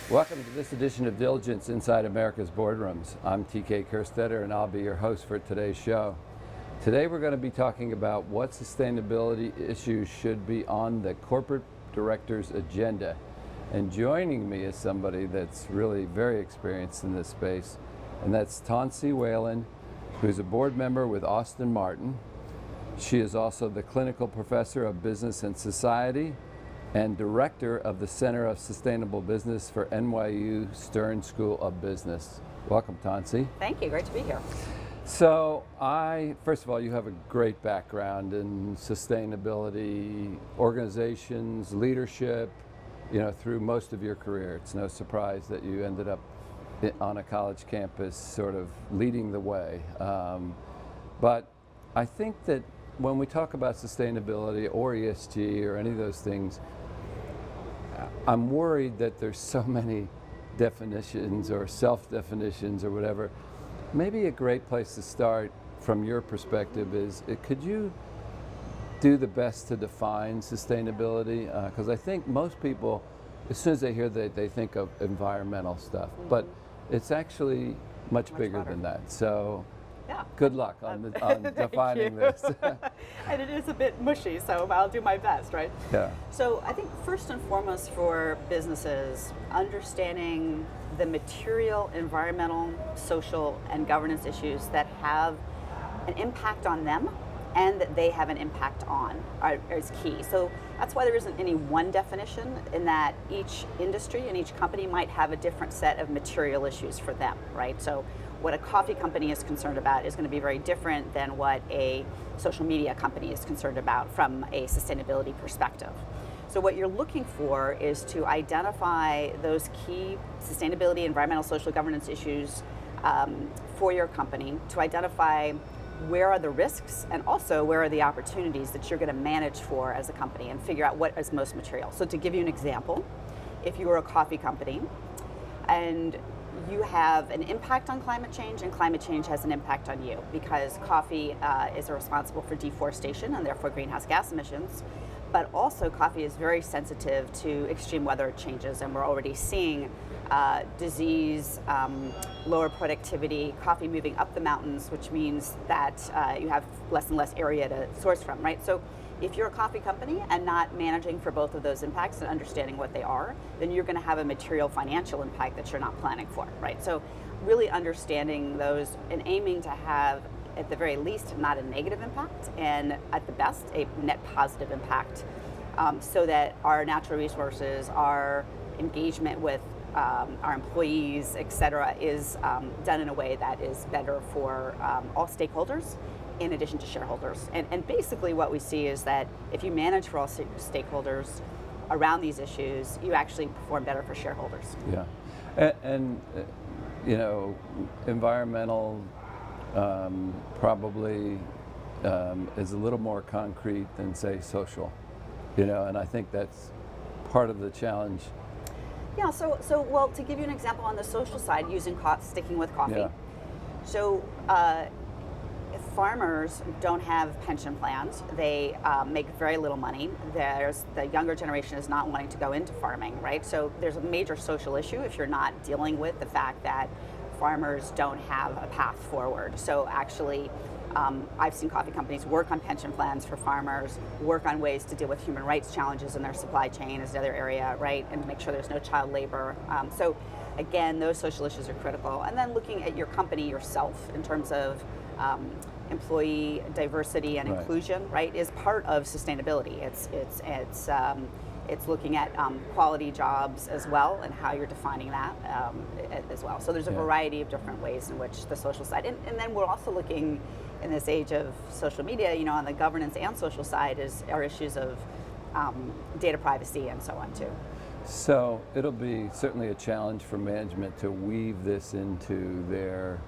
Welcome to this edition of Diligence Inside America's Boardrooms. I'm TK Kerstetter and I'll be your host for today's show. Today we're going to be talking about what sustainability issues should be on the corporate director's agenda. And joining me is somebody that's really very experienced in this space, and that's Tensie Whelan, who's a board member with Aston Martin. She is also the clinical professor of business and society and director of the Center of Sustainable Business for NYU Stern School of Business. Welcome, Tensie. Thank you, great to be here. So first of all, you have a great background in sustainability, organizations, leadership, through most of your career. It's no surprise that you ended up on a college campus sort of leading the way. But I think that when we talk about sustainability or ESG or any of those things, I'm worried that there's so many definitions or self-definitions or whatever. Maybe a great place to start from your perspective is, could you do the best to define sustainability? Because I think most people, as soon as they hear that, they think of environmental stuff, but it's actually much bigger than that. So. Yeah. Good luck on defining this. And it is a bit mushy, so I'll do my best, right? Yeah. So I think first and foremost for businesses, understanding the material, environmental, social, and governance issues that have an impact on them and that they have an impact on is key. So that's why there isn't any one definition, in that each industry and each company might have a different set of material issues for them, right? So what a coffee company is concerned about is going to be very different than what a social media company is concerned about from a sustainability perspective. So what you're looking for is to identify those key sustainability, environmental, social, governance issues for your company, to identify where are the risks and also where are the opportunities that you're going to manage for as a company, and figure out what is most material. So to give you an example, if you were a coffee company and you have an impact on climate change, and climate change has an impact on you because coffee is responsible for deforestation and therefore greenhouse gas emissions, but also coffee is very sensitive to extreme weather changes, and we're already seeing disease, lower productivity, coffee moving up the mountains, which means that you have less and less area to source from, right? So if you're a coffee company and not managing for both of those impacts and understanding what they are, then you're going to have a material financial impact that you're not planning for, right? So really understanding those and aiming to have, at the very least, not a negative impact, and at the best, a net positive impact, so that our natural resources, our engagement with our employees, et cetera, is done in a way that is better for all stakeholders, in addition to shareholders. And basically what we see is that if you manage for all stakeholders around these issues, you actually perform better for shareholders. Yeah, and environmental probably is a little more concrete than, say, social, and I think that's part of the challenge. Yeah, so well, to give you an example on the social side, sticking with coffee. Yeah. So if farmers don't have pension plans, they make very little money. The younger generation is not wanting to go into farming, right? So there's a major social issue if you're not dealing with the fact that farmers don't have a path forward. So actually, I've seen coffee companies work on pension plans for farmers, work on ways to deal with human rights challenges in their supply chain is another area, right? And make sure there's no child labor. So again, those social issues are critical. And then looking at your company yourself in terms of employee diversity and inclusion, right, is part of sustainability. It's looking at quality jobs as well, and how you're defining that as well. So there's a variety of different ways in which the social side, and then we're also looking in this age of social media, on the governance and social side are issues of data privacy and so on too. So it'll be certainly a challenge for management to weave this into their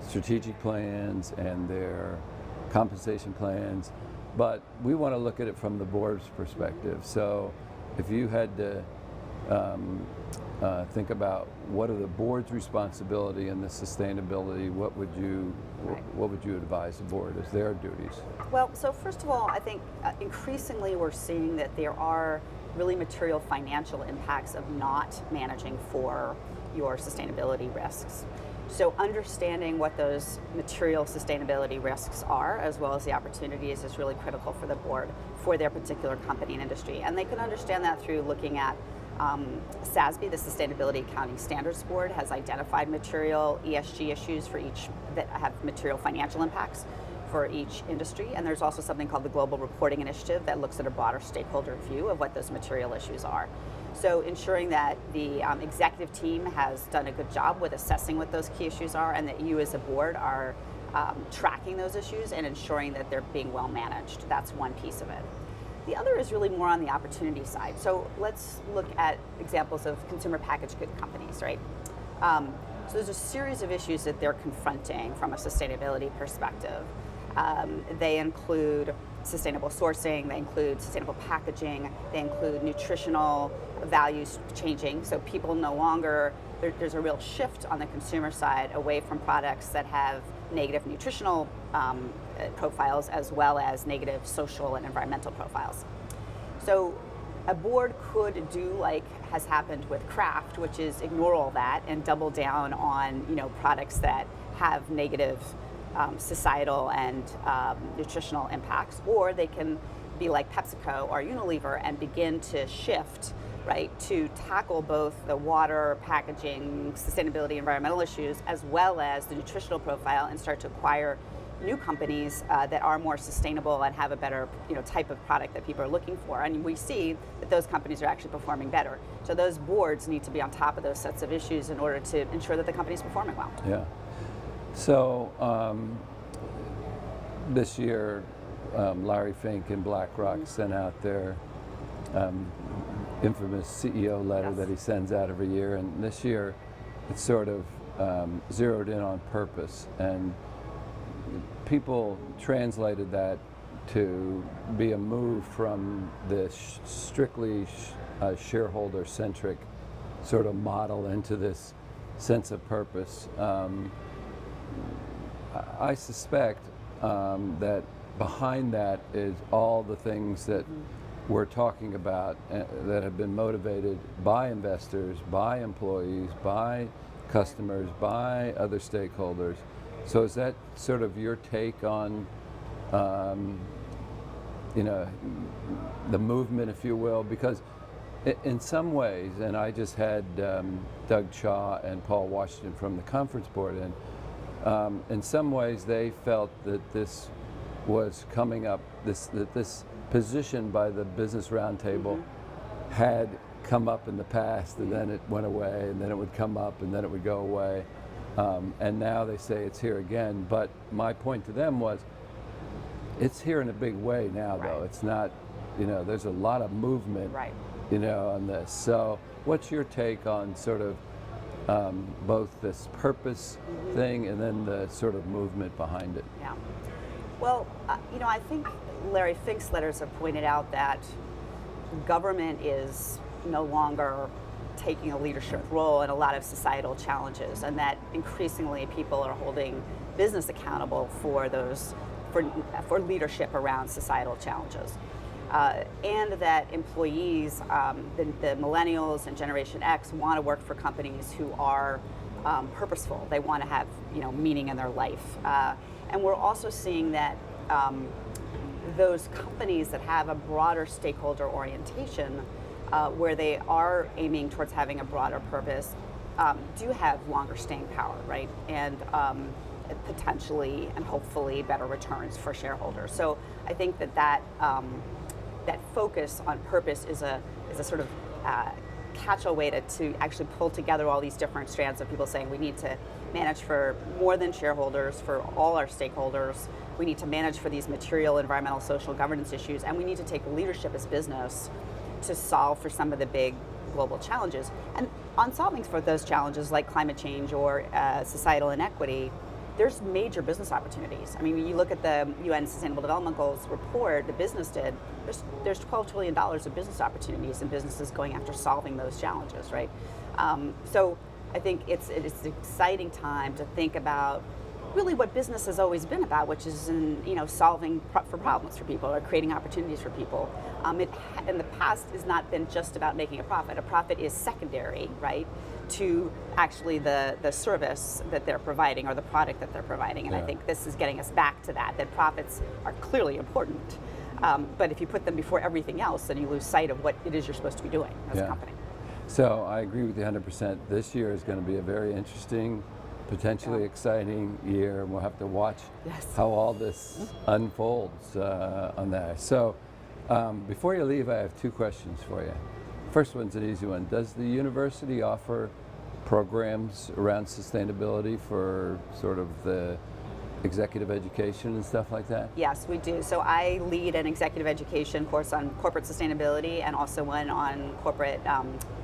strategic plans and their compensation plans, but we want to look at it from the board's perspective. So if you had to think about what are the board's responsibility and the sustainability, what would you advise the board as their duties? Well, so first of all, I think increasingly we're seeing that there are really material financial impacts of not managing for your sustainability risks. So understanding what those material sustainability risks are, as well as the opportunities, is really critical for the board for their particular company and industry. And they can understand that through looking at SASB, the Sustainability Accounting Standards Board, has identified material ESG issues for each that have material financial impacts for each industry. And there's also something called the Global Reporting Initiative that looks at a broader stakeholder view of what those material issues are. So ensuring that the executive team has done a good job with assessing what those key issues are, and that you as a board are tracking those issues and ensuring that they're being well managed. That's one piece of it. The other is really more on the opportunity side. So let's look at examples of consumer packaged good companies, right? So there's a series of issues that they're confronting from a sustainability perspective. They include sustainable sourcing, they include sustainable packaging, they include nutritional values changing. So people no longer, there's a real shift on the consumer side away from products that have negative nutritional profiles as well as negative social and environmental profiles. So a board could do like has happened with Kraft, which is ignore all that and double down on products that have negative societal and nutritional impacts, or they can be like PepsiCo or Unilever and begin to shift, right, to tackle both the water, packaging, sustainability, environmental issues, as well as the nutritional profile, and start to acquire new companies that are more sustainable and have a better type of product that people are looking for. And we see that those companies are actually performing better. So those boards need to be on top of those sets of issues in order to ensure that the company's performing well. Yeah. So this year, Larry Fink and BlackRock sent out their infamous CEO letter that he sends out every year, and this year it's sort of zeroed in on purpose, and people translated that to be a move from the strictly shareholder-centric sort of model into this sense of purpose. I suspect that behind that is all the things that we're talking about that have been motivated by investors, by employees, by customers, by other stakeholders. So is that sort of your take on the movement, if you will? Because in some ways, and I just had Doug Shaw and Paul Washington from the conference board in some ways they felt that this was coming up, that this position by the Business Roundtable had come up in the past, and then it went away, and then it would come up, and then it would go away. And now they say it's here again. But my point to them was, it's here in a big way now, though. It's not, there's a lot of movement, on this. So what's your take on sort of both this purpose thing and then the sort of movement behind it? Yeah. Well, I think Larry Fink's letters have pointed out that government is no longer taking a leadership role in a lot of societal challenges, and that increasingly people are holding business accountable for those, for leadership around societal challenges. And that employees, the millennials and Generation X, want to work for companies who are purposeful. They want to have meaning in their life. And we're also seeing that those companies that have a broader stakeholder orientation, where they are aiming towards having a broader purpose, do have longer staying power, right? And potentially and hopefully better returns for shareholders. So I think that focus on purpose is a sort of catch-all way to actually pull together all these different strands of people saying we need to manage for more than shareholders, for all our stakeholders. We need to manage for these material, environmental, social, governance issues, and we need to take leadership as business to solve for some of the big global challenges. And on solving for those challenges like climate change or societal inequity, there's major business opportunities. I mean, when you look at the UN Sustainable Development Goals report the business did, there's $12 trillion of business opportunities and businesses going after solving those challenges, right? So I think it's an exciting time to think about really what business has always been about, which is solving for problems for people or creating opportunities for people. It in the past has not been just about making a profit. A profit is secondary, right, to actually the service that they're providing or the product that they're providing. And I think this is getting us back to that profits are clearly important. But if you put them before everything else, then you lose sight of what it is you're supposed to be doing as a company. So I agree with you 100%. This year is going to be a very interesting, potentially exciting year, and we'll have to watch how all this unfolds on that. So before you leave, I have two questions for you. First one's an easy one. Does the university offer programs around sustainability for sort of the executive education and stuff like that? Yes, we do. So I lead an executive education course on corporate sustainability and also one on corporate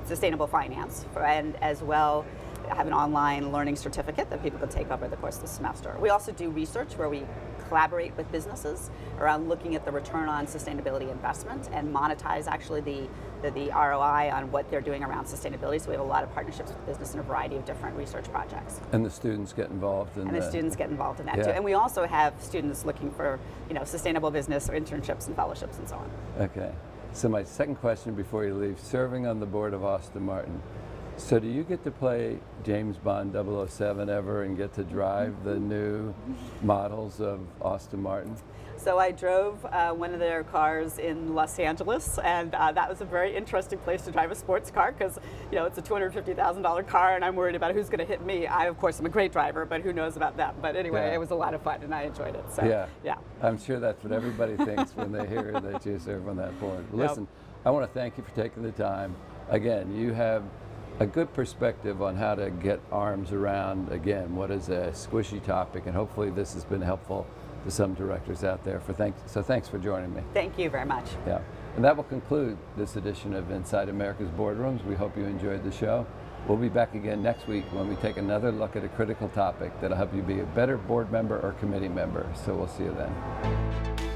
sustainable finance, and as well have an online learning certificate that people can take over the course of the semester. We also do research where we collaborate with businesses around looking at the return on sustainability investment and monetize actually the ROI on what they're doing around sustainability. So we have a lot of partnerships with business in a variety of different research projects. And the students get involved in the students get involved in that too. And we also have students looking for sustainable business or internships and fellowships and so on. Okay. So my second question before you leave, serving on the board of Aston Martin. So do you get to play James Bond 007 ever and get to drive the new models of Aston Martin? So I drove one of their cars in Los Angeles, and that was a very interesting place to drive a sports car because, it's a $250,000 car, and I'm worried about who's going to hit me. I, of course, am a great driver, but who knows about them. But anyway, it was a lot of fun, and I enjoyed it. So, yeah. I'm sure that's what everybody thinks when they hear that you serve on that board. Listen, I want to thank you for taking the time. Again, you have a good perspective on how to get arms around, again, what is a squishy topic, and hopefully this has been helpful to some directors out there. So thanks for joining me. Thank you very much. Yeah, and that will conclude this edition of Inside America's Boardrooms. We hope you enjoyed the show. We'll be back again next week when we take another look at a critical topic that'll help you be a better board member or committee member. So we'll see you then.